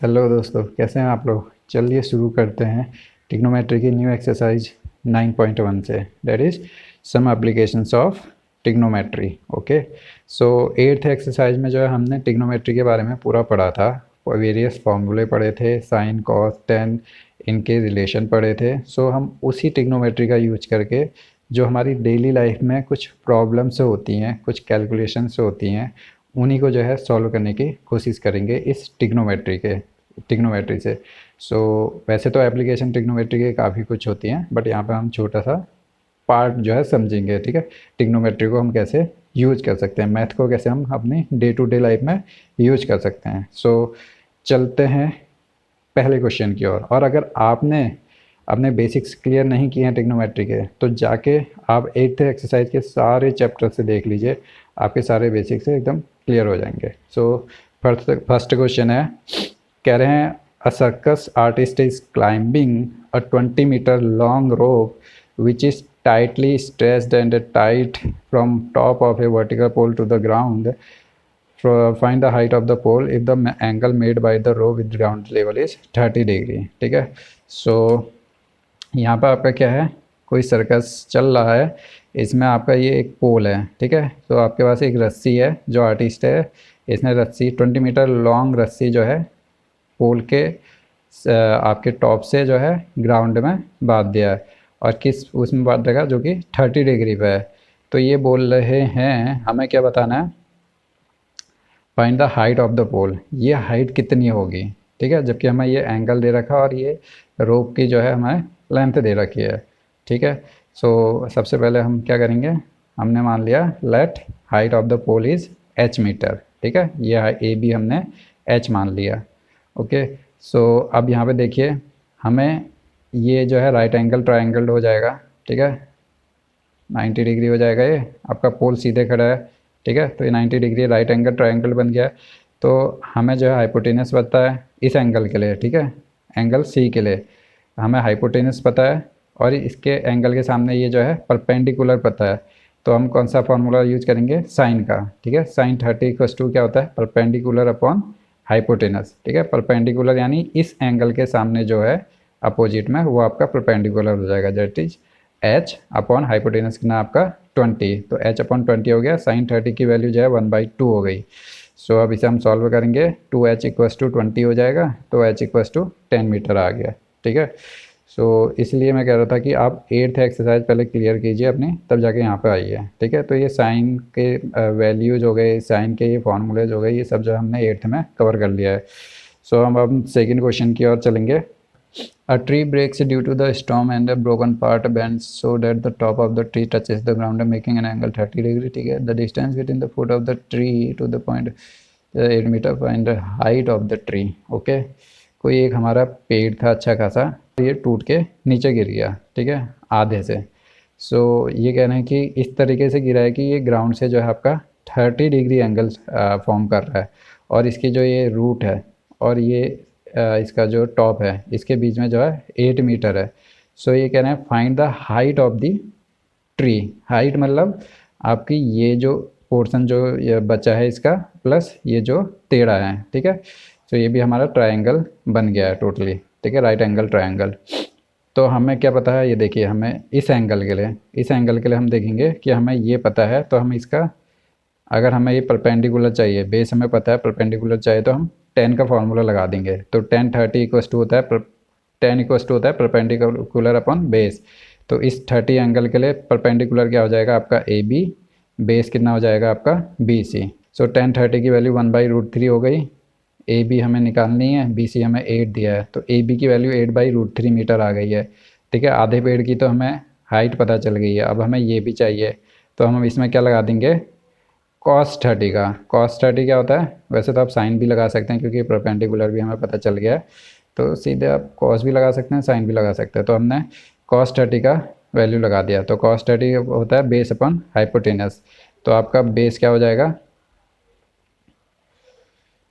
Hello दोस्तों, कैसे हैं आप लोग। चलिए शुरू करते हैं ट्रिग्नोमेट्री की न्यू एक्सरसाइज 9.1 से, that is some applications of trigonometry. Okay, so eighth exercise में जो है हमने ट्रिग्नोमेट्री के बारे में पूरा पढ़ा था। वेरियस फार्मूले पढ़े थे, साइन कॉस टेन, इनके रिलेशन पढ़े थे। सो हम उसी ट्रिग्नोमेट्री का यूज करके जो हमारी डेली लाइफ में कुछ प्रॉब्लम्स होती हैं, कुछ कैलकुलेशंस होती हैं, उन्हीं को जो है सॉल्व करने की कोशिश करेंगे इस ट्रिग्नोमेट्री से। सो वैसे तो एप्लीकेशन ट्रिग्नोमेट्री के काफ़ी कुछ होती हैं, बट यहाँ पे हम छोटा सा पार्ट जो है समझेंगे। ठीक है, ट्रिग्नोमेट्री को हम कैसे यूज कर सकते हैं, मैथ को कैसे हम अपनी डे टू डे लाइफ में यूज कर सकते हैं। सो चलते हैं पहले क्वेश्चन की ओर। और अगर आपने अपने बेसिक्स क्लियर नहीं किए हैं ट्रिग्नोमेट्री के, तो जाके आप एट्थ एक्सरसाइज के सारे चैप्टर से देख लीजिए, आपके सारे बेसिक्स एकदम क्लियर हो जाएंगे। सो फर्स्ट क्वेश्चन है, कह रहे हैं a circus artist is climbing a 20 metre long rope which is tightly stretched and tight from top of a vertical pole to the ground. Find the height of the pole if the angle made by the rope with ground level is 30 degree. ठीक है, सो यहाँ पर आपका क्या है, कोई circus चल रहा है, इसमें आपका ये एक पोल है। ठीक है, तो आपके पास एक रस्सी है, जो आर्टिस्ट है इसने रस्सी 20 मीटर लॉन्ग रस्सी जो है पोल के आपके टॉप से जो है ग्राउंड में बांध दिया है, और किस उसमें बांध देगा जो कि 30 डिग्री पे है। तो ये बोल रहे हैं हमें क्या बताना है, find the height of the pole, ये हाइट कितनी होगी। ठीक है, जबकि हमें ये एंगल दे रखा और ये रोप की जो है हमें लेंथ दे रखी है। ठीक है, सो सबसे पहले हम क्या करेंगे, हमने मान लिया let height of the pole is h metre. ठीक है, ये ए बी हमने h मान लिया। ओके, सो अब यहाँ पे देखिए, हमें ये जो है राइट एंगल ट्रायंगल हो जाएगा। ठीक है, 90 डिग्री हो जाएगा, ये आपका पोल सीधे खड़ा है। ठीक है, तो ये 90 डिग्री राइट एंगल ट्रायंगल बन गया। तो हमें जो है हाइपोटेनस पता है इस एंगल के लिए। ठीक है, एंगल सी के लिए हमें हाइपोटेनस पता है, और इसके एंगल के सामने ये जो है परपेंडिकुलर पता है। तो हम कौन सा फॉर्मूला यूज करेंगे, साइन का। ठीक है, साइन 30 = क्या होता है, परपेंडिकुलर अपॉन हाइपोटेनस। ठीक है, परपेंडिकुलर यानी इस एंगल के सामने जो है अपोजिट में, वो आपका परपेंडिकुलर हो जाएगा, that is h upon hypotenuse कितना आपका 20। तो h अपॉन 20 हो गया, साइन 30 की वैल्यू जो है 1/2 हो गई। सो अब इसे हम सॉल्व करेंगे, 2h = 20 हो जाएगा, तो h = 10 मीटर आ गया। ठीक है, सो इसलिए मैं कह रहा था कि आप एट्थ एक्सरसाइज पहले क्लियर कीजिए अपनी, तब जाके यहाँ पे आइए। ठीक है, तो ये साइन के वैल्यूज हो गए, साइन के ये फार्मूलेज हो गए, ये सब जो हमने एट्थ में कवर कर लिया है। सो हम सेकेंड क्वेश्चन की ओर चलेंगे। A tree breaks due to the storm and a broken part bends so that the top of the tree touches the ground, making an angle 30 degree. ठीक है, the distance between the foot of the tree to the point 8 metre, find the height of the tree. Okay, कोई एक हमारा पेड़ था अच्छा खासा, ये टूट के नीचे गिर गया। ठीक है, आधे से। सो ये कह रहे हैं कि इस तरीके से गिरा है कि ये ग्राउंड से जो है आपका 30 डिग्री एंगल फॉर्म कर रहा है, और इसकी जो ये रूट है और ये इसका जो टॉप है, इसके बीच में जो है 8 मीटर है। सो ये कह रहे हैं find the height of the tree. Height मतलब आपकी ये जो पोर्शन जो ये बचा है इसका, प्लस ये जो टेढ़ा है। ठीक है, तो ये भी हमारा ट्रायंगल बन गया है टोटली। ठीक है, राइट एंगल ट्रायंगल। तो हमें क्या पता है, ये देखिए, हमें इस एंगल के लिए हम देखेंगे कि हमें ये पता है, तो हम इसका, अगर हमें ये परपेंडिकुलर चाहिए, बेस हमें पता है परपेंडिकुलर चाहिए, तो हम 10 का फार्मूला लगा देंगे। तो 10 30 = होता है 10 होता है परपेंडिकुलर अपॉन बेस। तो इस 30 एंगल के लिए परपेंडिकुलर क्या हो जाएगा आपका ए बी, बेस कितना हो जाएगा आपका बी सी। सो 10 30 की वैल्यू 1/√3 हो गई। ए बी हमें निकालनी है, बी सी हमें 8 दिया है, तो ए बी की वैल्यू 8/√3 मीटर आ गई है। ठीक है, आधे पेड़ की तो हमें हाइट पता चल गई है। अब हमें ये भी चाहिए, तो हम इसमें क्या लगा देंगे, cos 30 का। cos 30 क्या होता है, वैसे तो आप साइन भी लगा सकते हैं क्योंकि परपेंडिकुलर भी हमें पता चल गया है, तो सीधे आप cos भी लगा सकते हैं, साइन भी लगा सकते हैं। तो हमने cos 30 का वैल्यू लगा दिया। तो cos 30 होता है बेस अपॉन हाइपोटेनस। तो आपका बेस क्या हो जाएगा,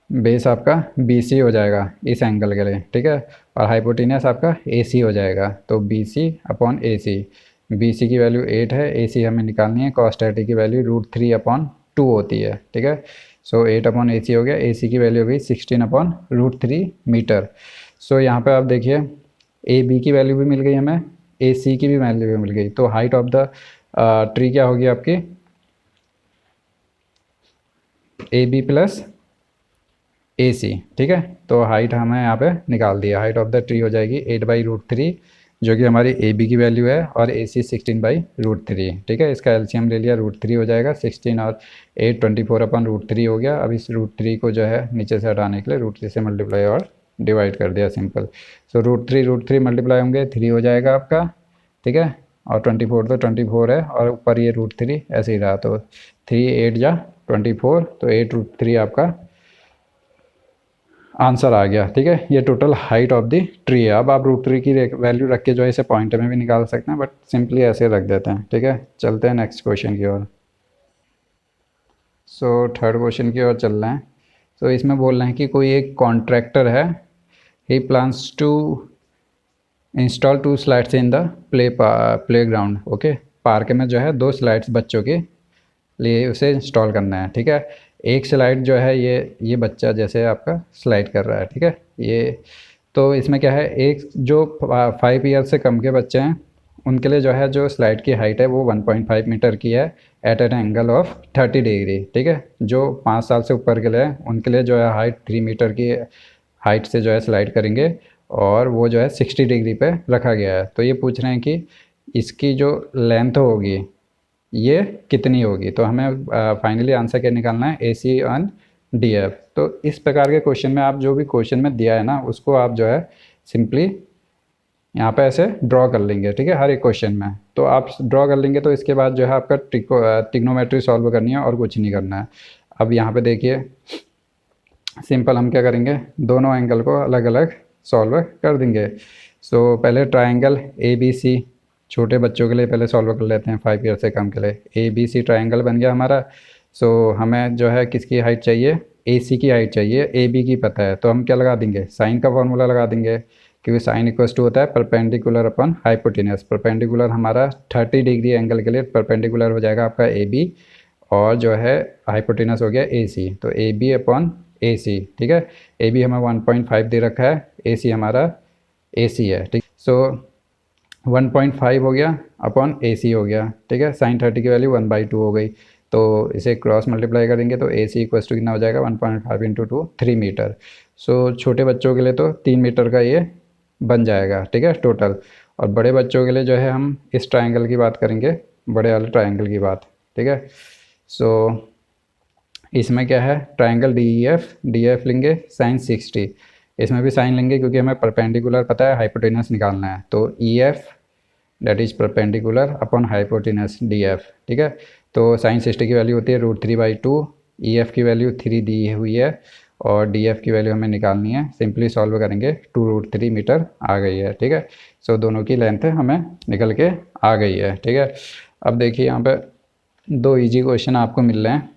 बेस आपका BC हो जाएगा इस एंगल के लिए। ठीक है, और हाइपोटेनस आपका AC हो जाएगा, तो BC अपॉन AC। BC की वैल्यू 8 है, AC हमें निकालनी है, cos 30 की वैल्यू √3/2 होती है। ठीक है, सो 8/AC हो गया, AC की वैल्यू हो गई 16/√3 मीटर। सो यहाँ पे आप देखिए AB की वैल्यू भी मिल गई हमें, AC की भी वैल्यू भी मिल गई। तो हाइट ऑफ द ट्री क्या होगी आपकी, AB प्लस AC, ठीक है। तो हाइट हमें यहाँ पे निकाल दिया, हाइट ऑफ द ट्री हो जाएगी 8/√3 जो कि हमारी AB की वैल्यू है, और AC 16/√3, ठीक है। इसका एलसीएम ले लिया, √3 हो जाएगा, 16 और 8 24/√3 हो गया। अब इस √3 को जो है नीचे से हटाने के लिए √3 से मल्टीप्लाई और डिवाइड कर दिया, सिंपल। सो √3 मल्टीप्लाई होंगे 3 हो जाएगा आपका, ठीक है। और 24 तो 24 है, और ऊपर ये √3 ऐसे ही रहा, तो 3 8 जा 24, तो 8√3 आपका आंसर आ गया, ठीक है। ये total height of the tree है। अब आप √3 की वैल्यू रख के जो है इसे पॉइंट में भी निकाल सकते हैं, बट सिंपली ऐसे रख देते हैं, ठीक है। चलते हैं नेक्स्ट क्वेश्चन की ओर। सो थर्ड क्वेश्चन की ओर चल रहे हैं। सो इसमें बोल रहे हैं कि कोई एक कॉन्ट्रैक्टर है, he plans to install 2 slides in the play ground, okay. Park में जो है 2 स्लाइड्स बच्चों के लिए उसे इंस्टॉल करना है, ठीक है। एक स्लाइड जो है ये बच्चा जैसे आपका स्लाइड कर रहा है, ठीक है। ये तो इसमें क्या है, एक जो 5 ईयर से कम के बच्चे हैं उनके लिए जो है जो स्लाइड की हाइट है वो 1.5 मीटर की है at an angle of 30 degree, ठीक है। जो 5 साल से ऊपर के लिए उनके लिए जो है हाइट 3 मीटर की हाइट से जो है स्लाइड करेंगे, और वो जो है 60 डिग्री पे रखा गया है। तो ये पूछ रहे हैं कि इसकी जो लेंथ होगी ये कितनी होगी। तो हमें फाइनली आंसर क्या निकालना है, AC ऑन DF। तो इस प्रकार के क्वेश्चन में आप जो भी क्वेश्चन में दिया है ना उसको आप जो है सिंपली यहाँ पे ऐसे ड्रॉ कर लेंगे, ठीक है, हर एक क्वेश्चन में। तो आप ड्रॉ कर लेंगे तो इसके बाद जो है आपका ट्रिग्नोमेट्री सॉल्व करनी है और कुछ नहीं करना है। अब यहाँ पे देखिए सिंपल हम क्या करेंगे, दोनों एंगल को अलग अलग सॉल्व कर देंगे। सो पहले ट्राइंगल ABC छोटे बच्चों के लिए पहले सॉल्व कर लेते हैं, 5 ईयर से कम के लिए। ABC ट्राइंगल बन गया हमारा। सो हमें जो है किसकी हाइट चाहिए, AC की हाइट चाहिए, AB की पता है, तो हम क्या लगा देंगे, साइन का फॉर्मूला लगा देंगे, क्योंकि साइन इक्वल्स टू होता है परपेंडिकुलर अपन हाइपोटेनस। परपेंडिकुलर हमारा 30 डिग्री एंगल के लिए परपेंडिकुलर हो जाएगा आपका AB, और जो है हाइपोटेनस हो गया AC, तो AB/AC, ठीक है। AB हमें 1.5 दे रखा है, AC हमारा AC है, ठीक। सो 1.5 हो गया अपॉन AC हो गया, ठीक है। साइन 30 की वैल्यू 1/2 हो गई, तो इसे क्रॉस मल्टीप्लाई करेंगे तो AC इक्वल्स टू कितना हो जाएगा, 1.5 × 2 3 मीटर। सो छोटे बच्चों के लिए तो 3 मीटर का ये बन जाएगा, ठीक है, टोटल। और बड़े बच्चों के लिए जो है हम इस ट्राइंगल की बात करेंगे, बड़े वाले ट्राइंगल की बात, ठीक है। सो इसमें क्या है, ट्राइंगल DEF लेंगे, साइन 60, इसमें भी साइन लेंगे क्योंकि हमें परपेंडिकुलर पता है, हाइपोटेनस निकालना है। तो EF that is perpendicular upon hypotenuse DF, ठीक है। तो साइन 60 की वैल्यू होती है √3/2, EF की वैल्यू 3 दी हुई है, और DF की वैल्यू हमें निकालनी है। सिंपली सॉल्व करेंगे 2√3 मीटर आ गई है, ठीक है। सो दोनों की लेंथ हमें निकल के आ गई है, ठीक है। अब देखिए यहाँ पे 2 ईजी क्वेश्चन आपको मिल रहे हैं।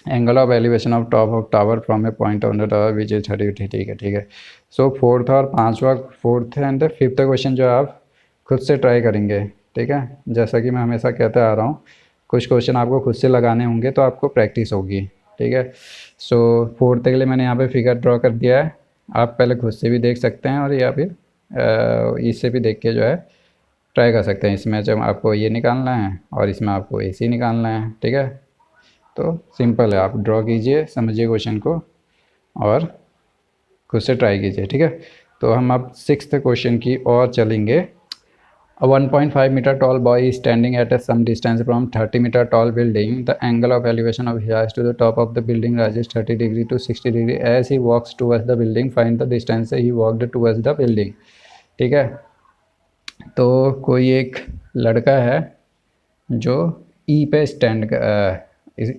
Angle of elevation of top of tower from a point on the tower which is 30, ठीक है, ठीक है। सो फोर्थ और पांचवा, फोर्थ एंड फिफ्थ क्वेश्चन जो आप खुद से ट्राई करेंगे, ठीक है। जैसा कि मैं हमेशा कहते आ रहा हूँ, कुछ क्वेश्चन आपको खुद से लगाने होंगे तो आपको प्रैक्टिस होगी, ठीक है। सो फोर्थ के लिए मैंने यहाँ पे फिगर ड्रॉ कर दिया है, आप पहले खुद से भी देख सकते हैं और या फिर इससे भी देख के जो है ट्राई कर सकते हैं। इसमें जब आपको ये निकालना है और इसमें आपको AC निकालना है, ठीक है। तो सिंपल है, आप ड्रॉ कीजिए, समझिए क्वेश्चन को और खुद से ट्राई कीजिए, ठीक है। तो हम अब 6th क्वेश्चन की ओर चलेंगे। A 1.5 meter tall boy is standing at some distance from 30 meter tall building. The angle of elevation of his eyes to the top of the building rises 30 degree to 60 degree. As he walks towards the building, find the distance he walked towards the building. ठीक है। तो कोई एक लड़का है जो E पे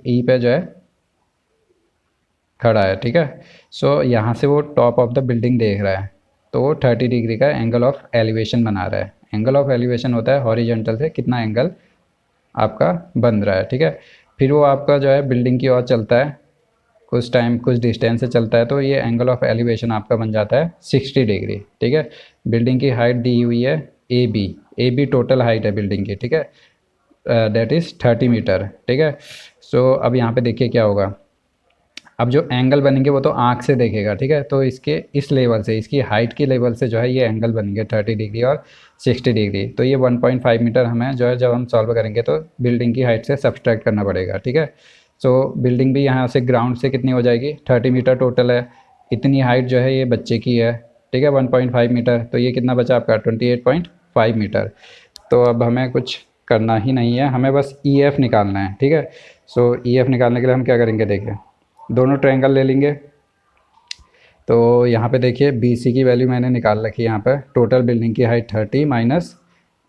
E पे जो है खड़ा है, ठीक है। सो यहाँ से वो टॉप ऑफ द बिल्डिंग देख रहा है, तो वो 30 डिग्री का एंगल ऑफ एलिवेशन बना रहा है। एंगल ऑफ एलिवेशन होता है हॉरिजॉन्टल से कितना एंगल आपका बन रहा है, ठीक है। फिर वो आपका जो है बिल्डिंग की ओर चलता है, कुछ टाइम कुछ डिस्टेंस से चलता है, तो ये एंगल ऑफ एलिवेशन आपका बन जाता है 60 डिग्री, ठीक है। बिल्डिंग की हाइट दी हुई है AB टोटल हाइट है बिल्डिंग की, ठीक है, दैट इज़ 30 मीटर, ठीक है। सो अब यहाँ पे देखिए क्या होगा, अब जो एंगल बनेंगे वो तो आँख से देखेगा, ठीक है। तो इसके इस लेवल से, इसकी हाइट की लेवल से जो है ये एंगल बनेंगे 30 डिग्री और 60 डिग्री। तो ये 1.5 मीटर हमें जो है जब हम सॉल्व करेंगे तो बिल्डिंग की हाइट से सब्सट्रैक्ट करना पड़ेगा, ठीक है। सो बिल्डिंग भी यहाँ से ग्राउंड से कितनी हो जाएगी, 30 मीटर टोटल है। इतनी हाइट जो है ये बच्चे की है, ठीक है, 1.5 मीटर। तो ये कितना बचा आपका, 28.5 मीटर। तो अब हमें कुछ करना ही नहीं है, हमें बस EF निकालना है, ठीक है। सो EF निकालने के लिए हम क्या करेंगे, देखिए दोनों ट्रायंगल ले लेंगे। तो यहाँ पे देखिए BC की वैल्यू मैंने निकाल रखी है यहाँ पर। टोटल बिल्डिंग की हाइट 30 माइनस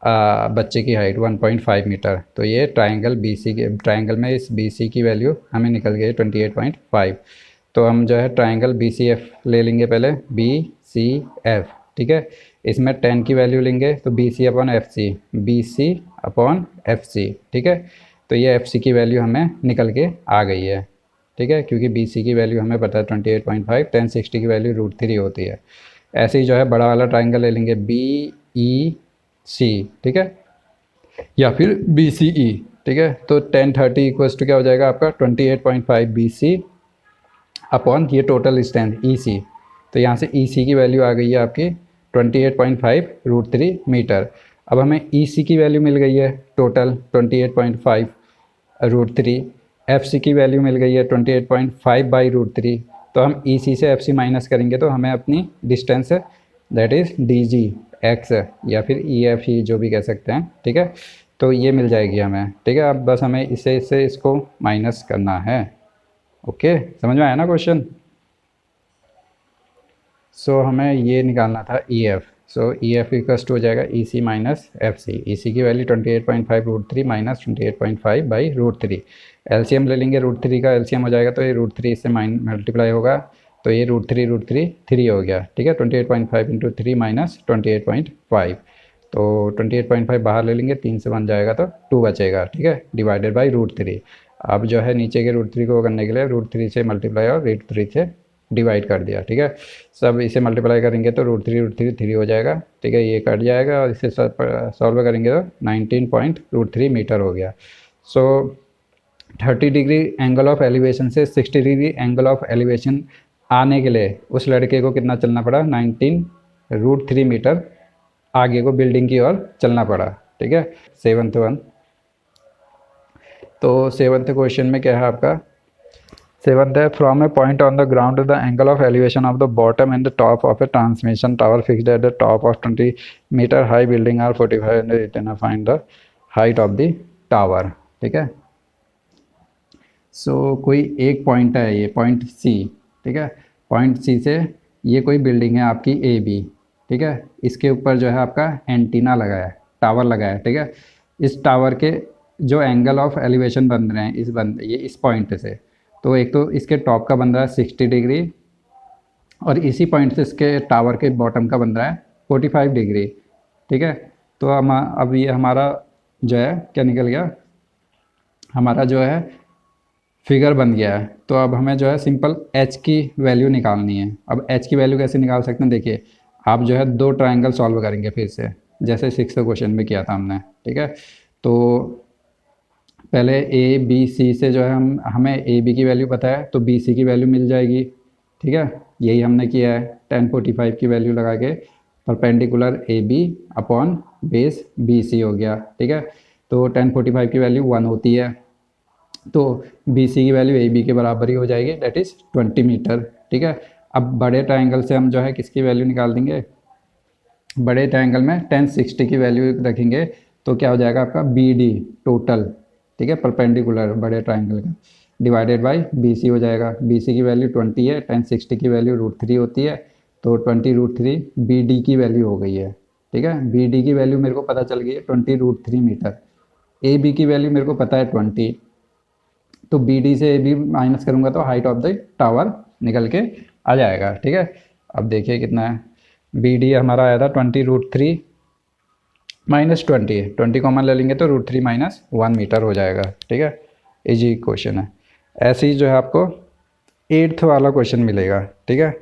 बच्चे की हाइट 1.5 मीटर। तो ये ट्रायंगल BC के ट्रायंगल में इस BC की वैल्यू हमें निकल गई 28.5। तो हम जो है ट्रायंगल BCF ले लेंगे पहले, BCF, ठीक है। इसमें 10 की वैल्यू लेंगे तो BC upon FC, BC upon FC, ठीक है। तो ये FC की वैल्यू हमें निकल के आ गई है, ठीक है, क्योंकि BC की वैल्यू हमें पता है 28.5, 10 60 की वैल्यू √3 होती है। ऐसे ही जो है बड़ा वाला ट्रायंगल ले लेंगे BEC, ठीक है, या फिर BCE, ठीक है। तो 10 30 इक्वल्स टू क्या हो जाएगा आपका 28.5 BC अपॉन ये टोटल डिस्टेंस EC। तो यहाँ से EC की वैल्यू आ गई है आपकी 28.5 √3 मीटर। अब हमें EC की वैल्यू मिल गई है टोटल 28.5 √3। FC की वैल्यू मिल गई है 28.5 बाई √3। तो हम EC से FC माइनस करेंगे तो हमें अपनी distance that is DG X या फिर EF जो भी कह सकते हैं, ठीक है। तो ये मिल जाएगी हमें, ठीक है। अब बस हमें इससे इसको माइनस करना है। ओके, समझ में आया ना क्वेश्चन। सो हमें ये निकालना था EF। So EF equals to हो जाएगा EC माइनस FC। EC की वैल्यू 28.5 √3 माइनस 28.5 बाई √3। LCM ले लेंगे, √3 का LCM हो जाएगा तो ये √3 से मल्टीप्लाई होगा तो ये √3 3 हो गया, ठीक है। 28.5 इंटू 3 माइनस 28.5। तो 28.5 बाहर ले लेंगे, 3 से 1 जाएगा तो 2 बचेगा, ठीक है, डिवाइडेड बाई √3। अब जो है नीचे के √3 को करने के लिए √3 से मल्टीप्लाई और √3 से डिवाइड कर दिया, ठीक है। सब इसे मल्टीप्लाई करेंगे तो √3 3 हो जाएगा, ठीक है, ये कट जाएगा और इसे सॉल्व करेंगे तो 19.3 मीटर हो गया। सो 30 डिग्री एंगल ऑफ एलिवेशन से 60 डिग्री एंगल ऑफ एलिवेशन आने के लिए उस लड़के को कितना चलना पड़ा, 19 √3 मीटर आगे को बिल्डिंग की ओर चलना पड़ा, ठीक है। 7th one. तो 7th क्वेश्चन में क्या है आपका, 7th है, from a point on the ground the angle of elevation of the bottom and the top of a transmission tower fixed at the top of 20 metre high building are 45 find the height of the tower, ठीक है। सो कोई एक point है, ये point C, ठीक है। Point C से ये कोई बिल्डिंग है आपकी AB, ठीक है। इसके ऊपर जो है आपका एंटीना लगा है, टावर लगा है, ठीक है। इस टावर के जो एंगल ऑफ एलिवेशन बन रहे हैं ये इस पॉइंट से, तो एक तो इसके टॉप का बन रहा है 60 डिग्री और इसी पॉइंट से इसके टावर के बॉटम का बन रहा है 45 डिग्री, ठीक है। तो हम अब ये हमारा जो है क्या निकल गया, हमारा जो है फिगर बन गया है। तो अब हमें जो है सिंपल H की वैल्यू निकालनी है। अब H की वैल्यू कैसे निकाल सकते हैं, देखिए आप जो है दो ट्रायंगल सॉल्व करेंगे फिर से, जैसे 6th क्वेश्चन में किया था हमने, ठीक है। तो पहले ABC से जो है हमें AB की वैल्यू पता है तो BC की वैल्यू मिल जाएगी, ठीक है। यही हमने किया है, 1045 की वैल्यू लगा के perpendicular AB upon base BC हो गया, ठीक है। तो 1045 की वैल्यू 1 होती है तो BC की वैल्यू AB के बराबर ही हो जाएगी, दैट इज़ 20 मीटर, ठीक है। अब बड़े ट्रायंगल से हम जो है किसकी वैल्यू निकाल देंगे, बड़े ट्रायंगल में 1060 की वैल्यू रखेंगे तो क्या हो जाएगा आपका BD टोटल, ठीक है, परपेंडिकुलर बड़े ट्रायंगल का, डिवाइडेड बाय BC हो जाएगा। BC की वैल्यू 20 है, 1060 की वैल्यू √3 होती है तो 20 √3 BD की वैल्यू हो गई है, ठीक है। BD की वैल्यू मेरे को पता चल गई है 20 √3 मीटर। AB की वैल्यू मेरे को पता है 20, तो BD से AB माइनस करूँगा तो हाइट ऑफ द टावर निकल के आ जाएगा, ठीक है। अब देखिए कितना है, BD हमारा आया था 20 √3 माइनस 20 कॉमन ले लेंगे तो √3 माइनस 1 मीटर हो जाएगा, ठीक है। इजी क्वेश्चन है। ऐसे ही जो है आपको 8th वाला क्वेश्चन मिलेगा, ठीक है,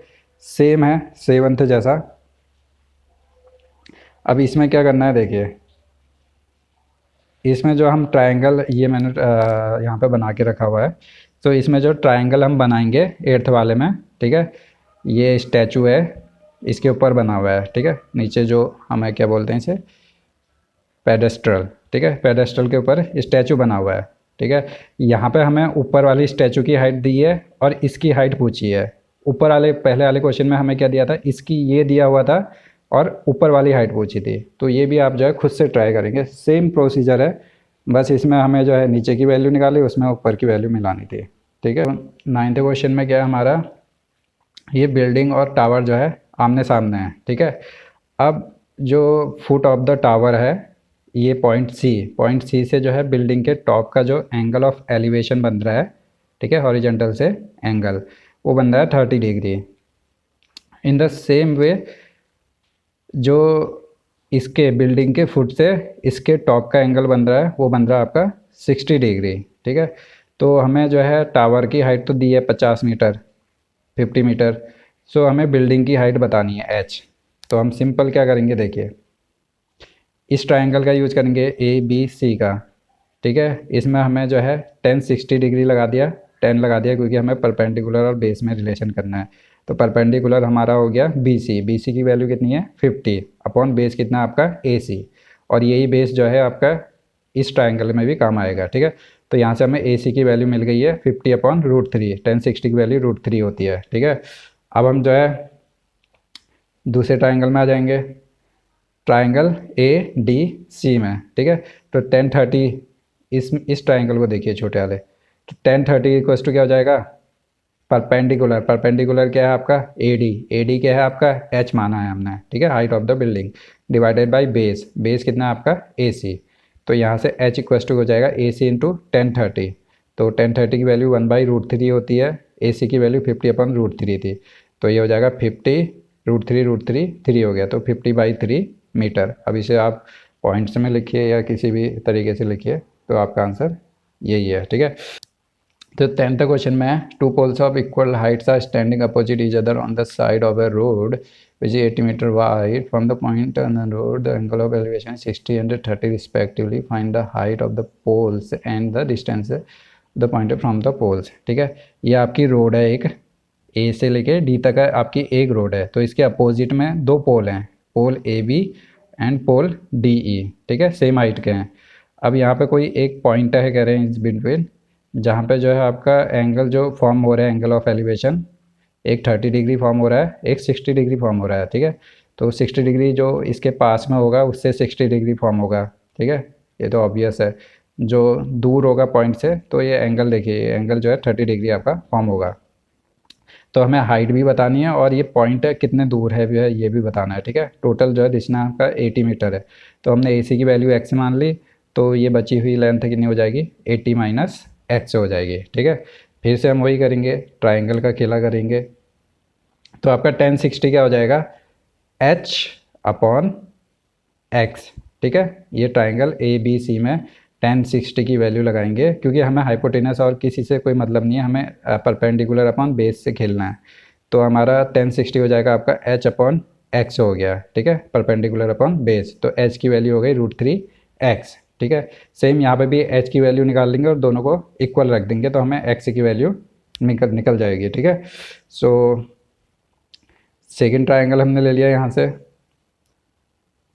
सेम है 7th जैसा। अब इसमें क्या करना है, देखिए इसमें जो हम ट्रायंगल ये मैंने यहाँ पे बना के रखा हुआ है, तो इसमें जो ट्रायंगल हम बनाएंगे 8th वाले में, ठीक है, ये स्टैचू है, इसके ऊपर बना हुआ है, ठीक है, नीचे जो हमें क्या बोलते हैं इसे, पेडेस्ट्रल, ठीक है, पेडेस्ट्रल के ऊपर स्टैचू बना हुआ है, ठीक है। यहाँ पे हमें ऊपर वाली स्टैचू की हाइट दी है और इसकी हाइट पूछी है। ऊपर वाले पहले वाले क्वेश्चन में हमें क्या दिया था, इसकी ये दिया हुआ था और ऊपर वाली हाइट पूछी थी। तो ये भी आप जो है खुद से ट्राई करेंगे, सेम प्रोसीजर है, बस इसमें हमें जो है नीचे की वैल्यू निकाली, उसमें ऊपर की वैल्यू मिलानी थी, ठीक है। 9th क्वेश्चन में क्या है हमारा, ये बिल्डिंग और टावर जो है आमने सामने है, ठीक है। अब जो फुट ऑफ द टावर है, ये पॉइंट सी से जो है बिल्डिंग के टॉप का जो एंगल ऑफ एलिवेशन बन रहा है, ठीक है, हॉरिजेंटल से एंगल, वो बन रहा है 30 degree. In the same way जो इसके बिल्डिंग के फुट से इसके टॉप का एंगल बन रहा है, वो बन रहा है आपका 60 डिग्री, ठीक है। तो हमें जो है टावर की हाइट तो दी है 50 मीटर, 50 मीटर, सो हमें बिल्डिंग की हाइट बतानी है h। तो हम सिंपल क्या करेंगे, देखिए इस ट्रायंगल का यूज करेंगे ABC का, ठीक है। इसमें हमें जो है 1060 डिग्री लगा दिया, 10 लगा दिया क्योंकि हमें परपेंडिकुलर और बेस में रिलेशन करना है। तो परपेंडिकुलर हमारा हो गया BC की वैल्यू कितनी है 50 अपॉन बेस कितना आपका AC, और यही बेस जो है आपका इस ट्रायंगल में भी काम आएगा, ठीक है। तो यहाँ से हमें AC की वैल्यू मिल गई है 50 अपॉन √3, 1060 की वैल्यू √3 होती है, ठीक है। अब हम जो है दूसरे ट्रायंगल में आ जाएंगे, ट्रायंगल ADC में, ठीक है। तो 1030, इस ट्रायंगल को देखिए छोटे वाले, तो 1030 इक्वल्स टू क्या हो जाएगा, परपेंडिकुलर क्या है आपका AD क्या है आपका h माना है हमने, ठीक है, height of the building divided by base कितना है आपका AC। तो यहाँ से h इक्वल्स टू हो जाएगा AC इंटू 1030। तो 1030 की वैल्यू 1/√3 होती है, AC की वैल्यू 50 अपॉन √3 थी, तो ये हो जाएगा 50 √3 3 हो गया, तो 50/3 मीटर। अब इसे आप पॉइंट्स में लिखिए या किसी भी तरीके से लिखिए, तो आपका आंसर यही है, ठीक है। तो 10th क्वेश्चन में है, two poles of equal heights are standing opposite each other on the side of a road which is 80 meter wide. From the point on the road, the angle of elevation is 60 and 30 respectively. Find the height of the poles and the distance the point from the poles, ठीक है। ये आपकी road है, एक A से लेके D तक है आपकी एक रोड है, तो इसके अपोजिट में दो पोल हैं, पोल AB एंड पोल DE, ठीक है, सेम हाइट के हैं। अब यहाँ पे कोई एक पॉइंट है कह रहे हैं इस बिटवीन, जहाँ पे जो है आपका एंगल जो फॉर्म हो रहा है, एंगल ऑफ एलिवेशन, एक 30 डिग्री फॉर्म हो रहा है, एक 60 डिग्री फॉर्म हो रहा है, ठीक है। तो 60 डिग्री जो इसके पास में होगा उससे 60 डिग्री फॉर्म होगा, ठीक है, ये तो ऑब्वियस है। जो दूर होगा पॉइंट से, तो ये एंगल देखिए, ये एंगल जो है 30 डिग्री आपका फॉर्म होगा। तो हमें हाइट भी बतानी है और ये पॉइंट कितने दूर है भी है ये भी बताना है, ठीक है। टोटल जो है दिशना आपका 80 मीटर है, तो हमने AC की वैल्यू x मान ली, तो ये बची हुई लेंथ कितनी हो जाएगी, 80 माइनस x हो जाएगी, ठीक है। फिर से हम वही करेंगे, ट्राइंगल का खेला करेंगे, तो आपका 1060 क्या हो जाएगा, h अपॉन x, ठीक है। ये ट्राइंगल ABC में 1060 की वैल्यू लगाएंगे, क्योंकि हमें हाइपोटेनस और किसी से कोई मतलब नहीं है, हमें परपेंडिकुलर अपॉन बेस से खेलना है। तो हमारा 1060 हो जाएगा आपका h अपॉन x हो गया, ठीक है, परपेंडिकुलर अपॉन बेस, तो h की वैल्यू हो गई √3x, ठीक है। सेम यहाँ पे भी h की वैल्यू निकाल लेंगे और दोनों को इक्वल रख देंगे, तो हमें x की वैल्यू निकल जाएगी, ठीक है। सो सेकेंड ट्राइंगल हमने ले लिया यहाँ से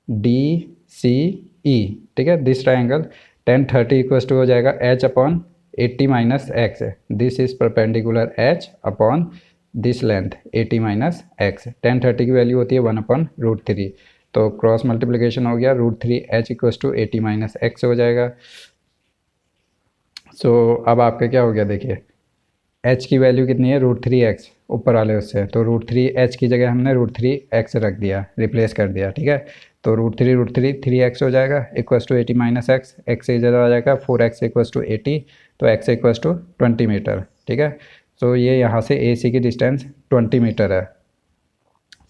DCE, ठीक है, दिस ट्राइंगल 1030 इक्वल्स टू हो जाएगा h upon 80 minus x, this is perpendicular h upon this length 80 minus x। 1030 की वैल्यू होती है 1 अपॉन √3, तो क्रॉस मल्टीप्लिकेशन हो गया, √3h equals to 80 minus x हो जाएगा। सो अब आपका क्या हो गया, देखिए h की वैल्यू कितनी है, √3x ऊपर वाले उससे, तो √3h की जगह हमने √3x रख दिया, रिप्लेस कर दिया, ठीक है। तो √3 3x हो जाएगा इक्वल्स टू 80 माइनस x से इधर आ जाएगा 4x इक्वल्स टू 80, तो x इक्वल्स टू 20 मीटर, ठीक है। तो ये यहाँ से AC की डिस्टेंस 20 मीटर है,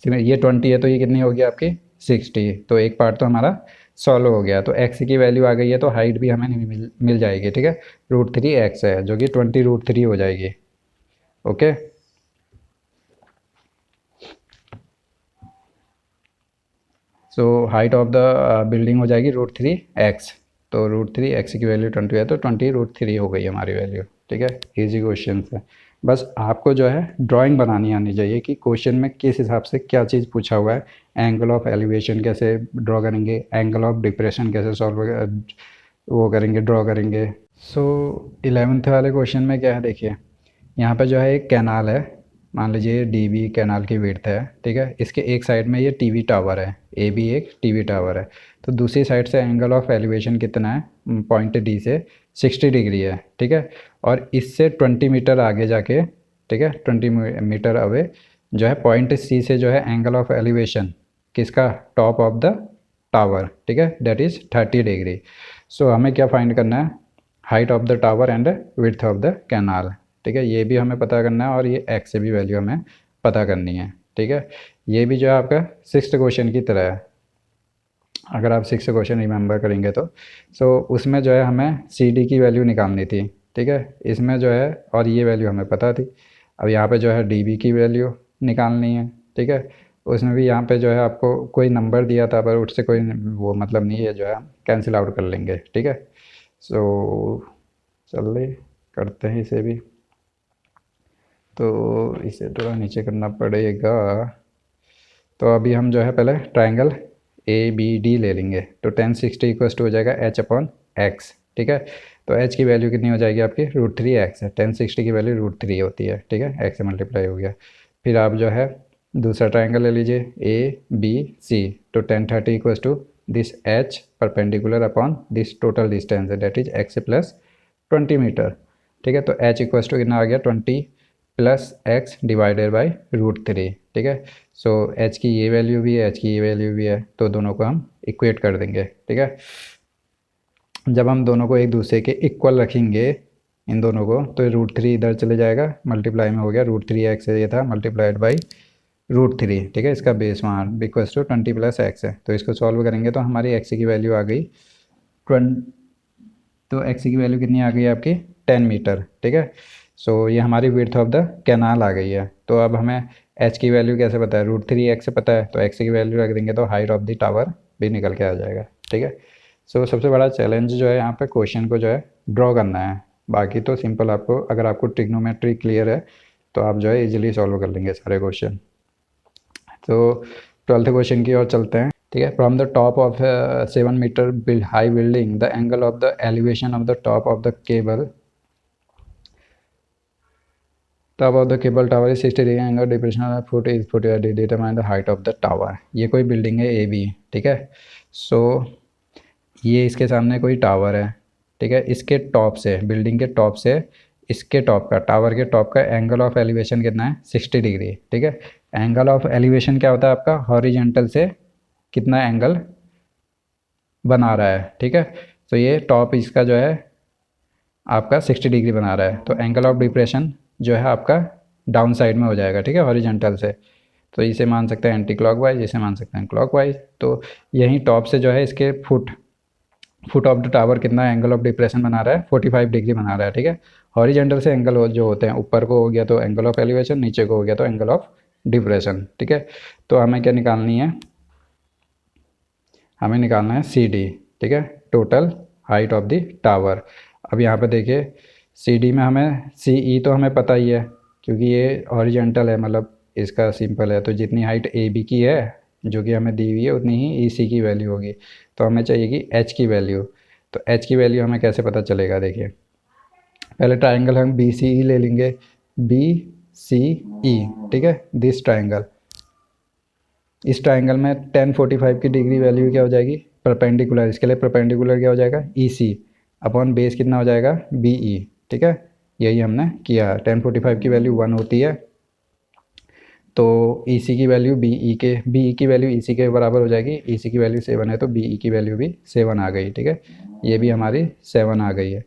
ये 20 है, तो ये कितनी होगी आपकी 60, तो एक पार्ट तो हमारा सॉल्व हो गया। तो x की वैल्यू आ गई है, तो हाइट भी हमें मिल जाएगी, ठीक है, √3x है, जो कि 20√3 हो जाएगी, okay. So height of the building हो जाएगी √3x, तो √3x की वैल्यू 20 है, तो 20 √3 हो गई हमारी वैल्यू। ठीक है, इजी क्वेश्चन है। बस आपको जो है ड्राइंग बनानी आनी चाहिए कि क्वेश्चन में किस हिसाब से क्या चीज़ पूछा हुआ है। एंगल ऑफ एलिवेशन कैसे ड्रॉ करेंगे, एंगल ऑफ डिप्रेशन कैसे सॉल्व वो करेंगे, ड्रॉ करेंगे। सो 11th वाले क्वेश्चन में क्या है, देखिए यहाँ पे जो है एक कैनाल है, मान लीजिए डी बी कैनाल की विड्थ है, ठीक है। इसके एक साइड में ये टीवी टावर है, ए बी एक टीवी टावर है। तो दूसरी साइड से एंगल ऑफ एलिवेशन कितना है, पॉइंट डी से 60 डिग्री है, ठीक है। और इससे 20 मीटर आगे जाके, ठीक है, 20 मीटर अवे जो है पॉइंट सी से जो है एंगल ऑफ एलिवेशन किसका, टॉप ऑफ द टावर, ठीक है, दैट इज़ 30 डिग्री। सो हमें क्या फाइंड करना है, height of the tower and width of the canal, ठीक है। ये भी हमें पता करना है और ये एक्स से भी वैल्यू हमें पता करनी है, ठीक है। ये भी जो है आपका 6th क्वेश्चन की तरह है, अगर आप 6th क्वेश्चन रिमेंबर करेंगे तो। सो उसमें जो है हमें सी डी की वैल्यू निकालनी थी, ठीक है। इसमें जो है और ये वैल्यू हमें पता थी। अब यहाँ पे जो है डी बी की वैल्यू निकालनी है, ठीक है। उसमें भी यहाँ पे जो है आपको कोई नंबर दिया था, पर उससे कोई वो मतलब नहीं है, जो है हम कैंसिल आउट कर लेंगे, ठीक है। सो चलिए करते हैं इसे भी। तो इसे थोड़ा नीचे करना पड़ेगा। तो अभी हम जो है पहले ट्रायंगल ए बी डी ले लेंगे। तो 1060 इक्वल्स टू हो जाएगा एच अपॉन एक्स, ठीक है। तो एच की वैल्यू कितनी हो जाएगी आपकी, √3x है। 1060 की वैल्यू √3 होती है, ठीक है, एक्स से मल्टीप्लाई हो गया। फिर आप जो है दूसरा ट्रायंगल ले लीजिए ए बी सी। तो 1030 equals to this H perpendicular upon this total distance है, that is X plus 20 metre, ठीक है। तो एच इक्वल्स टू कितना आ गया, 20 प्लस एक्स डिवाइडेड बाई √3, ठीक है। सो एच की ये वैल्यू भी है, एच की ये वैल्यू भी है, तो दोनों को हम इक्वेट कर देंगे, ठीक है। जब हम दोनों को एक दूसरे के इक्वल रखेंगे इन दोनों को, तो √3 इधर चले जाएगा, मल्टीप्लाई में हो गया, √3x ये था मल्टीप्लाइड बाई √3, ठीक है। इसका बेस वहाँ इक्वल्स टू 20 प्लस एक्स है। तो इसको सॉल्व करेंगे तो हमारी एक्स की वैल्यू आ गई 20, तो एक्स की वैल्यू कितनी आ गई आपकी 10 मीटर, ठीक है। सो ये हमारी विड्थ ऑफ द कैनाल आ गई है। तो अब हमें एच की वैल्यू कैसे पता है, √3x से पता है, तो एक्स की वैल्यू रख देंगे तो हाइट ऑफ द टावर भी निकल के आ जाएगा, ठीक है। सो सबसे बड़ा चैलेंज जो है यहाँ पे क्वेश्चन को जो है ड्रॉ करना है। बाकी तो सिंपल, आपको अगर आपको ट्रिग्नोमेट्री क्लियर है तो आप जो है इजीली सॉल्व कर लेंगे सारे क्वेश्चन। तो 12th क्वेश्चन की ओर चलते हैं, ठीक है। From the top of 7 metre high building, the angle of the elevation of the top of the cable tower is 60 degree, angle depression of foot is 40 degree, determine the height of the tower. ये कोई building है A B, ठीक है। सो ये इसके सामने कोई tower है, ठीक है। इसके टॉप से, बिल्डिंग के टॉप से इसके टॉप का, टावर के टॉप का एंगल ऑफ एलिवेशन कितना है, 60 डिग्री, ठीक है। एंगल ऑफ एलिवेशन क्या होता है आपका, हॉरिजेंटल से कितना एंगल बना रहा है, ठीक है। तो ये टॉप इसका जो है आपका 60 डिग्री बना रहा है, तो एंगल ऑफ डिप्रेशन जो है आपका डाउन साइड में हो जाएगा, ठीक है, हॉरिजेंटल से। तो इसे मान सकते हैं एंटी क्लॉकवाइज, इसे मान सकते हैं क्लॉकवाइज। तो यहीं टॉप से जो है इसके फुट ऑफ द टावर कितना एंगल ऑफ डिप्रेशन बना रहा है, 45 डिग्री बना रहा है, ठीक है। हॉरिजेंटल से एंगल जो होते हैं, ऊपर को हो गया तो एंगल ऑफ एलिवेशन, नीचे को हो गया तो एंगल ऑफ डिप्रेशन, ठीक है। तो हमें क्या निकालनी है, हमें निकालना है सी डी, ठीक है, total height of the tower. अब यहाँ पे देखिए सी डी में हमें सी ई तो हमें पता ही है, क्योंकि ये हॉरिजेंटल है, मतलब इसका सिंपल है। तो जितनी हाइट ए बी की है जो कि हमें दी हुई है, उतनी ही ई सी की वैल्यू होगी। तो हमें चाहिएगी एच की वैल्यू। तो एच की वैल्यू हमें कैसे पता चलेगा, देखिए पहले ट्राइंगल हम बी सी ई ले लेंगे, बी सी ई, ठीक है, दिस ट्राइंगल। इस ट्राइंगल में 1045 की डिग्री वैल्यू क्या हो जाएगी, परपेंडिकुलर। इसके लिए परपेंडिकुलर क्या हो जाएगा, ई सी अपॉन बेस कितना हो जाएगा, बी ई, ठीक है। यही हमने किया। 1045 की वैल्यू 1 होती है, तो ई सी की वैल्यू बी ई की वैल्यू ई सी के बराबर हो जाएगी। ई सी की वैल्यू 7 है तो बी ई की वैल्यू भी 7 आ गई, ठीक है। ये भी हमारी 7 आ गई है।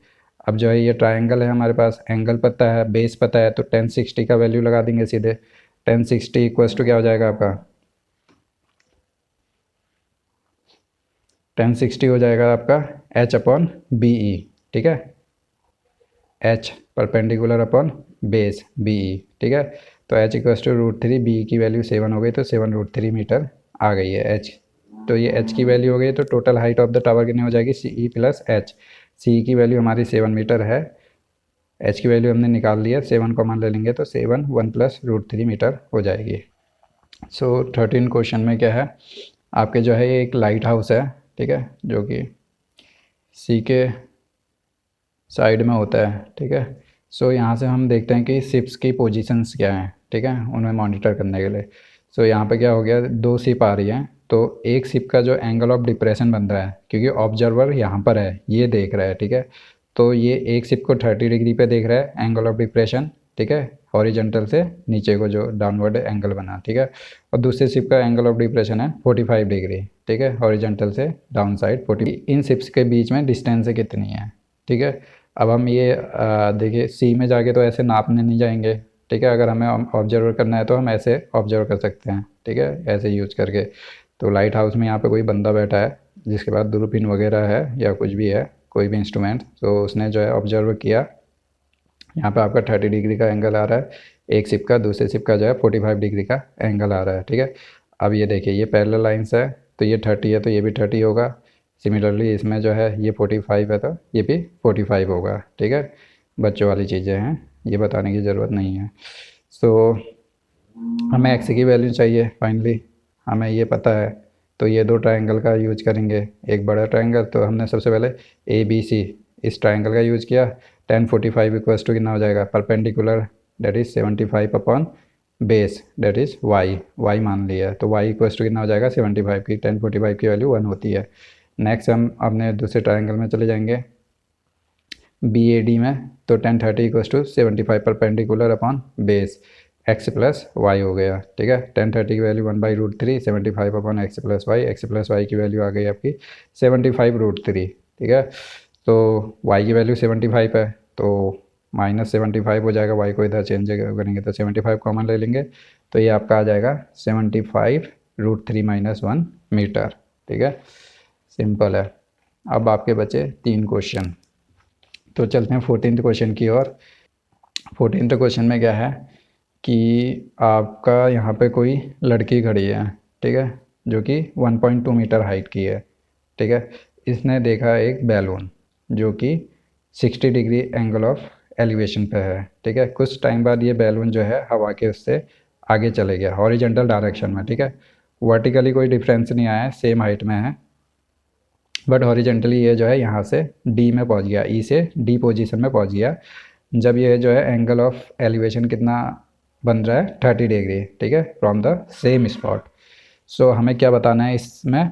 अब जो है ये ट्राइंगल है, हमारे पास एंगल पता है, बेस पता है, तो 1060 का वैल्यू लगा देंगे सीधे। 1060 इक्वल्स टू क्या हो जाएगा आपका, 1060 हो जाएगा आपका एच अपॉन बी ई, ठीक है। H perpendicular upon base B E, ठीक है। तो एच इक्वल्स टू √3, बी की वैल्यू 7 हो गई, तो 7 √3 मीटर आ गई है एच। तो ये एच की वैल्यू हो गई, तो total height of the tower कितनी हो जाएगी, सी ई प्लस एच। सी की वैल्यू हमारी 7 मीटर है, एच की वैल्यू हमने निकाल लिया, 7 कॉमन ले लेंगे तो 7 1 प्लस √3 मीटर हो जाएगी। सो 13 क्वेश्चन में क्या है आपके जो है ये एक लाइट हाउस है, ठीक है, जो कि सी के साइड में होता है, ठीक है। सो यहाँ से हम देखते हैं कि शिप्स की पोजीशंस क्या हैं, ठीक है, उन्हें मॉनिटर करने के लिए। सो यहाँ पे क्या हो गया, 2 शिप आ रही हैं, तो एक शिप का जो एंगल ऑफ डिप्रेशन बन रहा है, क्योंकि ऑब्जर्वर यहाँ पर है, ये देख रहा है, ठीक है, तो ये एक शिप को 30 डिग्री पे देख रहा है एंगल ऑफ डिप्रेशन, ठीक है, हॉरिजेंटल से नीचे को जो डाउनवर्ड एंगल बना, ठीक है, और दूसरे शिप का एंगल ऑफ डिप्रेशन है 45 डिग्री, ठीक है, हॉरिजेंटल से डाउन साइड 40। इन शिप्स के बीच में डिस्टेंस कितनी है, ठीक है। अब हम ये देखिए सी में जाके तो ऐसे नापने नहीं जाएंगे, ठीक है, अगर हमें ऑब्जर्व करना है तो हम ऐसे ऑब्जर्व कर सकते हैं, ठीक है, ऐसे यूज करके। तो लाइट हाउस में यहाँ पे कोई बंदा बैठा है जिसके पास दूरबीन वगैरह है या कुछ भी है, कोई भी इंस्ट्रूमेंट, तो उसने जो है ऑब्जर्व किया, यहाँ पे आपका 30 डिग्री का एंगल आ रहा है, एक शिप का दूसरे शिप का जो है 45 डिग्री का एंगल आ रहा है, ठीक है। अब ये देखिए ये पैरेलल लाइन्स है, तो ये 30 है तो ये भी 30 होगा, सिमिलरली इसमें जो है ये 45 है तो ये भी 45 होगा, ठीक है। बच्चों वाली चीज़ें हैं, ये बताने की ज़रूरत नहीं है। सो हमें एक्स की वैल्यू चाहिए फाइनली, हमें ये पता है, तो ये 2 ट्रायंगल का यूज करेंगे, एक बड़ा ट्रायंगल, तो हमने सबसे पहले ABC इस ट्रायंगल का यूज़ किया। tan 45 इक्वल्स टू कितना हो जाएगा, perpendicular that is 75 upon base that is y मान लिया, तो y इक्वल्स टू कितना हो जाएगा 75 की, tan 45 की वैल्यू 1 होती है। नेक्स्ट हम अपने दूसरे ट्रायंगल में चले जाएंगे BAD में, तो tan 30 equals to 75 perpendicular upon base x plus y हो गया, ठीक है। tan 30 की value 1/√3, 75 upon x plus y की वैल्यू आ गई आपकी 75√3, ठीक है। तो y की वैल्यू 75 है तो -75 हो जाएगा, y को इधर चेंज करेंगे तो 75 कॉमन ले लेंगे, तो ये आपका आ जाएगा 75√3 - 1 मीटर, ठीक है, सिंपल है। अब आपके बचे 3 क्वेश्चन, तो चलते हैं 14th क्वेश्चन की ओर। 14th क्वेश्चन में क्या है कि आपका यहाँ पे कोई लड़की खड़ी है, ठीक है, जो कि 1.2 मीटर हाइट की है, ठीक है। इसने देखा एक बैलून जो कि 60 डिग्री एंगल ऑफ एलिवेशन पे है, ठीक है। कुछ टाइम बाद ये बैलून जो है हवा के उससे आगे चले गया हॉरिजेंटल डायरेक्शन में, ठीक है। वर्टिकली कोई डिफरेंस नहीं आया है, सेम हाइट में है, बट हॉरिजेंटली ये जो है यहाँ से डी में पहुँच गया, ई से डी पोजीशन में पहुँच गया। जब ये जो है एंगल ऑफ एलिवेशन कितना बन रहा है 30 डिग्री, ठीक है, from the same spot. So हमें क्या बताना है इसमें,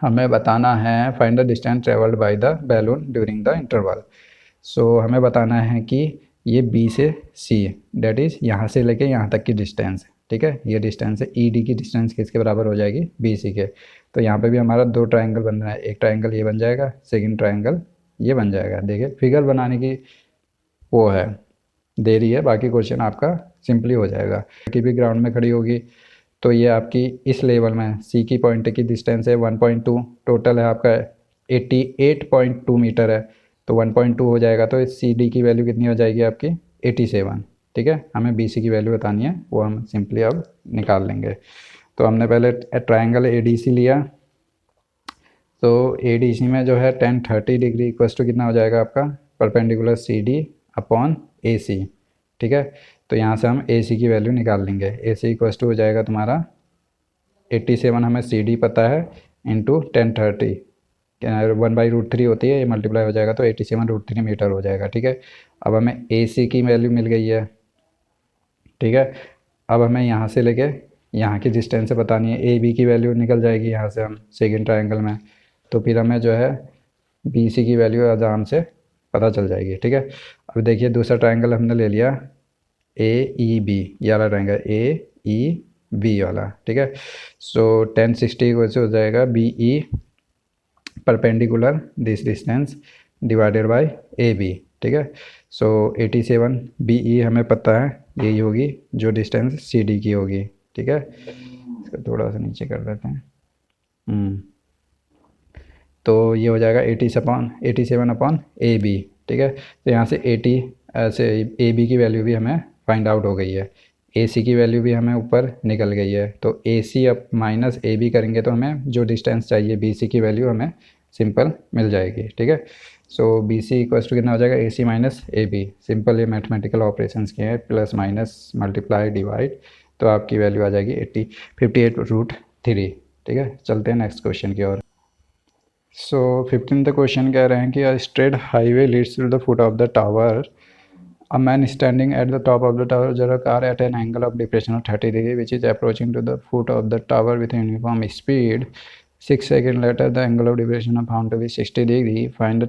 हमें बताना है find the distance travelled by the balloon during the interval. So हमें बताना है कि ये B से C डेट इज़ यहाँ से लेके यहाँ तक की डिस्टेंस, ठीक है, ये डिस्टेंस है, ED की डिस्टेंस किसके बराबर हो जाएगी, BC के। तो यहाँ पे भी हमारा 2 ट्रायंगल बन रहा है, एक ट्रायंगल ये बन जाएगा, सेकंड ट्रायंगल ये बन जाएगा। देखिए फिगर बनाने की वो है देरी है, बाकी क्वेश्चन आपका सिंपली हो जाएगा। कि भी ग्राउंड में खड़ी होगी तो ये आपकी इस लेवल में C की पॉइंट की डिस्टेंस है 1.2, टोटल है आपका 88.2 मीटर है, तो 1.2 हो जाएगा, तो इस CD की वैल्यू कितनी हो जाएगी आपकी 87, ठीक है। हमें BC की वैल्यू बतानी है, वो हम सिंपली अब निकाल लेंगे। तो हमने पहले ट्रायंगल ADC लिया, तो ADC में जो है tan 30 डिग्री इक्वल्स टू कितना हो जाएगा आपका परपेंडिकुलर CD अपॉन AC, ठीक है। तो यहाँ से हम AC की वैल्यू निकाल लेंगे, AC इक्वल्स टू हो जाएगा तुम्हारा 87, हमें CD पता है, इंटू tan 30 1/√3 होती है, ये मल्टीप्लाई हो जाएगा तो 87√3 मीटर हो जाएगा, ठीक है। अब हमें AC की वैल्यू मिल गई है, ठीक है। अब हमें यहाँ से लेके यहाँ की डिस्टेंस बतानी है, AB की वैल्यू निकल जाएगी यहाँ से हम सेकेंड ट्रायंगल में, तो फिर हमें जो है BC की वैल्यू आराम से पता चल जाएगी, ठीक है। अब देखिए दूसरा ट्रायंगल हमने ले लिया AEB, ये वाला ट्रायंगल AEB वाला, ठीक है। सो tan 60 वैसे हो जाएगा BE perpendicular this distance divided by AB, ठीक है। सो 87 BE हमें पता है यही होगी जो डिस्टेंस CD की होगी, ठीक है। इसको थोड़ा सा नीचे कर देते हैं, तो ये हो जाएगा 87 अपॉन AB, ठीक है। तो यहाँ से 80 ऐसे AB की वैल्यू भी हमें फाइंड आउट हो गई है, AC की वैल्यू भी हमें ऊपर निकल गई है, तो AC अब माइनस AB करेंगे तो हमें जो डिस्टेंस चाहिए BC की वैल्यू हमें सिंपल मिल जाएगी, ठीक है। सो बी सी इक्वल टू कितना हो जाएगा, ए सी माइनस ए बी। सिंपल ये मैथमेटिकल ऑपरेशंस के हैं, प्लस माइनस मल्टीप्लाई डिवाइड, तो आपकी वैल्यू आ जाएगी 58√3। ठीक है, चलते हैं नेक्स्ट क्वेश्चन की ओर। सो 15th क्वेश्चन कह रहे हैं कि a straight highway leads to the foot of the tower. A man standing at the top of the tower observes a car at an angle of depression of 30 degree which is approaching to the foot of the tower with a uniform speed. 6 seconds later, the angle of depression is found to be 60 degree. Find the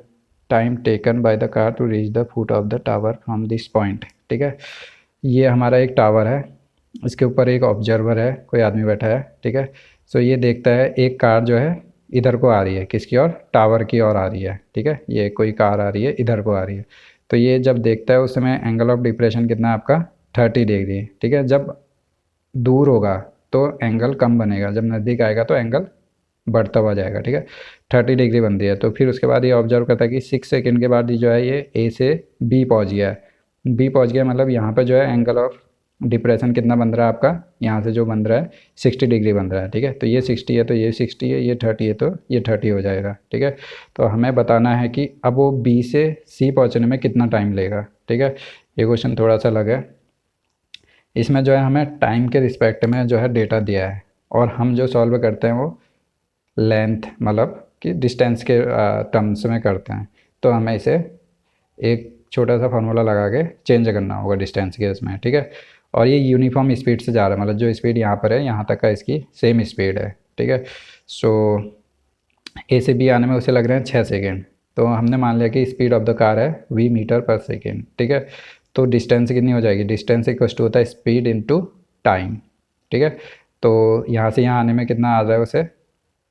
time taken by the car to reach the foot of the tower from this point. ठीक है, ये हमारा एक tower है, इसके ऊपर एक observer है, कोई आदमी बैठा है। ठीक है, सो ये देखता है एक कार जो है इधर को आ रही है, किसकी ओर, टावर की ओर आ रही है। ठीक है, ये कोई कार आ रही है, इधर को आ रही है। तो ये जब देखता है उस समय एंगल ऑफ डिप्रेशन कितना है आपका, 30 डिग्री। ठीक है, जब दूर होगा तो एंगल कम बनेगा, जब नज़दीक आएगा तो एंगल बढ़ता हुआ जाएगा। ठीक है, 30 डिग्री बनती है। तो फिर उसके बाद ये ऑब्जर्व करता है कि 6 सेकंड के बाद जो है ये ए से बी पहुंच गया है। बी पहुंच गया मतलब यहाँ पर जो है एंगल ऑफ डिप्रेशन कितना बन रहा है आपका, यहाँ से जो बन रहा है 60 डिग्री बन रहा है। ठीक है, तो ये 60 है तो ये 60 है, ये 30 है तो ये 30 हो जाएगा। ठीक है, तो हमें बताना है कि अब वो बी से सी पहुँचने में कितना टाइम लेगा। ठीक है, ये क्वेश्चन थोड़ा सा अलग है, इसमें जो है हमें टाइम के रिस्पेक्ट में जो है डेटा दिया है, और हम जो सॉल्व करते हैं वो लेंथ मतलब कि डिस्टेंस के टर्म्स में करते हैं। तो हमें इसे एक छोटा सा फार्मूला लगा के चेंज करना होगा डिस्टेंस के इसमें। ठीक है, और ये यूनिफॉर्म स्पीड से जा रहा है, मतलब जो स्पीड यहाँ पर है यहाँ तक का इसकी सेम स्पीड है। ठीक है, सो ए से बी आने में उसे लग रहे हैं 6 सेकेंड। तो हमने मान लिया कि स्पीड ऑफ द कार है v मीटर पर सेकेंड। ठीक है, तो डिस्टेंस कितनी हो जाएगी, डिस्टेंस इक्वल टू होता है स्पीड इनटू टाइम। ठीक है, तो यहाँ से यहाँ आने में कितना आ रहा है, उसे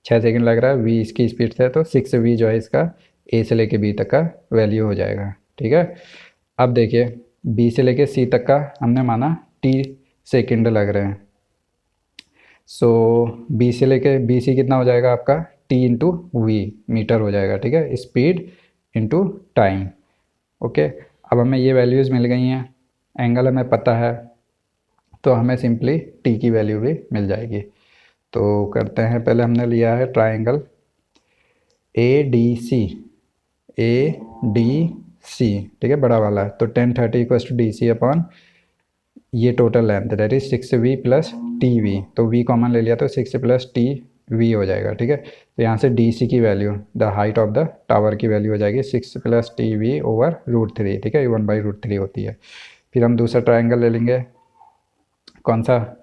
6 सेकेंड लग रहा है, v इसकी स्पीड से, तो 6v जो है इसका a से लेके b तक का वैल्यू हो जाएगा। ठीक है, अब देखिए b से लेके c तक का हमने माना t सेकेंड लग रहे हैं। सो b से लेके b c कितना हो जाएगा आपका, t इंटू वी मीटर हो जाएगा। ठीक है, स्पीड इंटू टाइम। ओके, अब हमें ये वैल्यूज़ मिल गई हैं, एंगल हमें पता है, तो हमें सिंपली t की वैल्यू भी मिल जाएगी। तो करते हैं, पहले हमने लिया है ट्राइंगल ADC, ADC। ठीक है, बड़ा वाला है, तो 10 30 इक्वल टू DC अपॉन ये total length that is 6v plus TV। तो v कॉमन ले लिया तो 6 प्लस TV हो जाएगा। ठीक है, तो यहाँ से DC की value, the height of the tower की वैल्यू हो जाएगी 6 प्लस TV ओवर √3। ठीक है, 1/√3 होती है। फिर हम दूसरा ट्राइंगल ले लेंगे, कौन सा,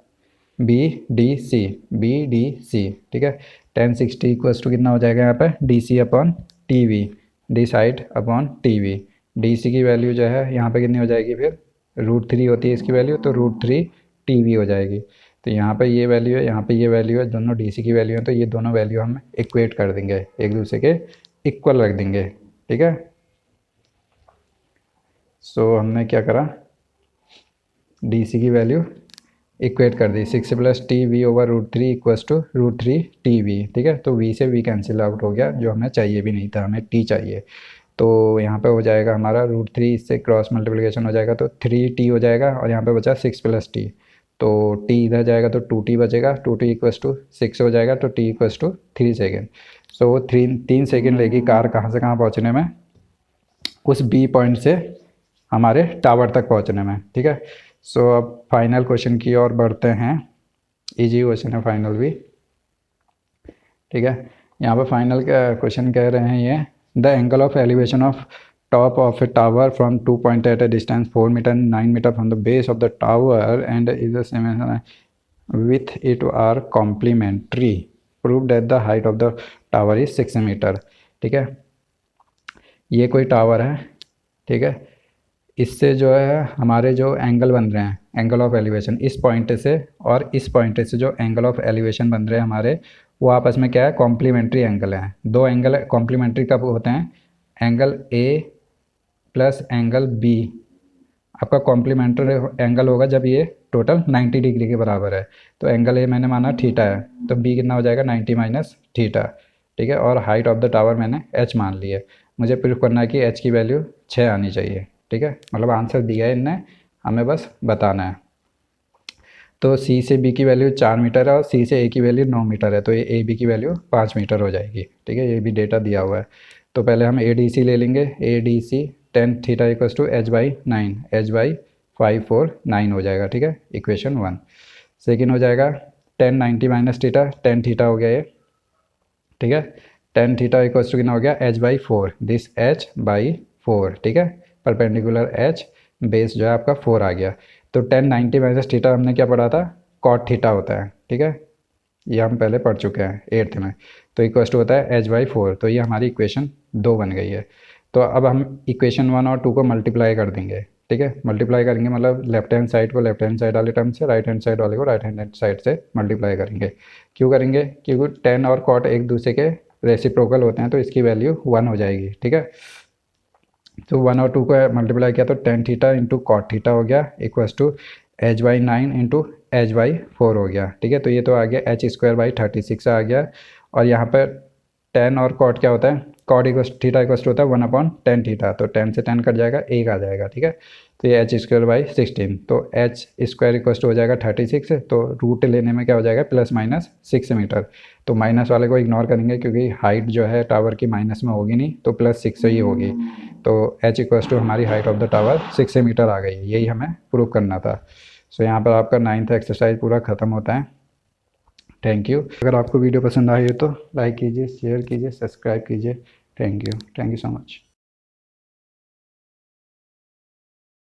BDC, BDC। ठीक है, 10 60 इक्वल्स टू कितना हो जाएगा यहाँ पर, DC upon TV, D side upon TV। DC की वैल्यू जो है यहाँ पे कितनी हो जाएगी, फिर √3 होती है इसकी वैल्यू, तो √3 TV हो जाएगी। तो यहाँ पे ये वैल्यू है, यहाँ पे ये वैल्यू है, दोनों DC की वैल्यू है, तो ये दोनों वैल्यू हम इक्वेट कर देंगे, एक दूसरे के इक्वल रख देंगे। ठीक है, सो हमने क्या करा, DC की वैल्यू इक्वेट कर दी, 6 plus TV over √3 equals to √3 TV। ठीक है, तो V से V कैंसिल आउट हो गया, जो हमें चाहिए भी नहीं था, हमें T चाहिए। तो यहाँ पे हो जाएगा हमारा √3, इससे क्रॉस मल्टीप्लिकेशन हो जाएगा तो 3T हो जाएगा, और यहाँ पे बचा 6 प्लस T, तो T इधर जाएगा तो 2T बचेगा, 2T इक्वल्स टू 6 हो जाएगा, तो T इक्वल्स टू 3 सेकेंड। सो वो 3 सेकेंड लेगी कार कहाँ से कहाँ पहुँचने में, उस B पॉइंट से हमारे टावर तक पहुँचने में। ठीक है, सो अब फाइनल क्वेश्चन की ओर बढ़ते हैं, इजी क्वेश्चन है फाइनल भी। ठीक है, यहाँ पर फाइनल क्वेश्चन कह रहे हैं ये, the angle of elevation of top of a tower from 2 point at a distance 4 metre 9 metre from the base of the tower and is the with it are complementary, prove that the height of the tower is 6 metre. ठीक है, ये कोई tower है। ठीक है, इससे जो है हमारे जो एंगल बन रहे हैं, एंगल ऑफ एलिवेशन, इस पॉइंट से और इस पॉइंट से जो एंगल ऑफ एलिवेशन बन रहे हैं हमारे, वो आपस में क्या है, कॉम्प्लीमेंट्री एंगल हैं। दो एंगल कॉम्प्लीमेंट्री कब होते हैं, angle A plus angle B आपका कॉम्प्लीमेंट्री एंगल होगा जब ये टोटल 90 डिग्री के बराबर है। तो एंगल A मैंने माना थीटा है, तो B कितना हो जाएगा, 90 माइनस थीटा। ठीक है, और हाइट ऑफ द टावर मैंने h मान ली है। मुझे प्रूफ करना है कि h की वैल्यू 6 आनी चाहिए। ठीक है, मतलब आंसर दिया है इनने, हमें बस बताना है। तो C से B की वैल्यू 4 मीटर है और C से A की वैल्यू 9 मीटर है, तो ये AB की वैल्यू 5 मीटर हो जाएगी। ठीक है, ये भी डेटा दिया हुआ है। तो पहले हम ADC ले लेंगे, ADC tan theta equals to h/9, h/549 हो जाएगा, ठीक है, इक्वेशन 1। सेकेंड हो जाएगा tan 90 minus theta, tan theta हो गया ये, ठीक है, tan थीटा इक्वल्स टू कितना हो गया h/4, दिस h/4, ठीक है, परपेंडिकुलर h, बेस जो है आपका 4 आ गया। तो tan 90 माइनस थीटा हमने क्या पढ़ा था, cot थीटा होता है, ठीक है, ये हम पहले पढ़ चुके हैं 8th में। तो इक्वल्स टू होता है h/4, तो ये हमारी इक्वेशन 2 बन गई है। तो अब हम इक्वेशन 1 और 2 को मल्टीप्लाई कर देंगे, ठीक है, मल्टीप्लाई करेंगे मतलब लेफ्ट हैंड साइड को लेफ्ट हैंड साइड वाले टर्म से, राइट हैंड साइड वाले को राइट हैंड साइड से मल्टीप्लाई करेंगे। क्यों करेंगे, क्योंकि tan और cot एक दूसरे के रेसिप्रोकल होते हैं, तो इसकी वैल्यू 1 हो जाएगी, ठीक है। तो 1 और 2 को मल्टीप्लाई किया तो tan theta into cot theta हो गया equals to h/9 into h/4 हो गया, ठीक है। तो ये तो आ गया h²/36 आ गया। और यहाँ पर tan और cot क्या होता है, cot equals theta equals to होता है 1/tan थीटा, तो tan से tan कट जाएगा, 1 आ जाएगा, ठीक है। तो ये h²/16, तो h² इक्वल्स टू हो जाएगा 36, तो रूट लेने में क्या हो जाएगा +/6 मीटर। तो माइनस वाले को इग्नोर करेंगे क्योंकि हाइट जो है टावर की माइनस में होगी नहीं, तो +6 से ही होगी। तो h इक्वल्स टू हमारी height of the tower 6 metre आ गई, यही हमें प्रूव करना था। सो यहाँ पर आपका 9th एक्सरसाइज पूरा ख़त्म होता है। Thank you. अगर आपको वीडियो पसंद आई हो तो लाइक कीजिए, शेयर कीजिए, सब्सक्राइब कीजिए। Thank you so much.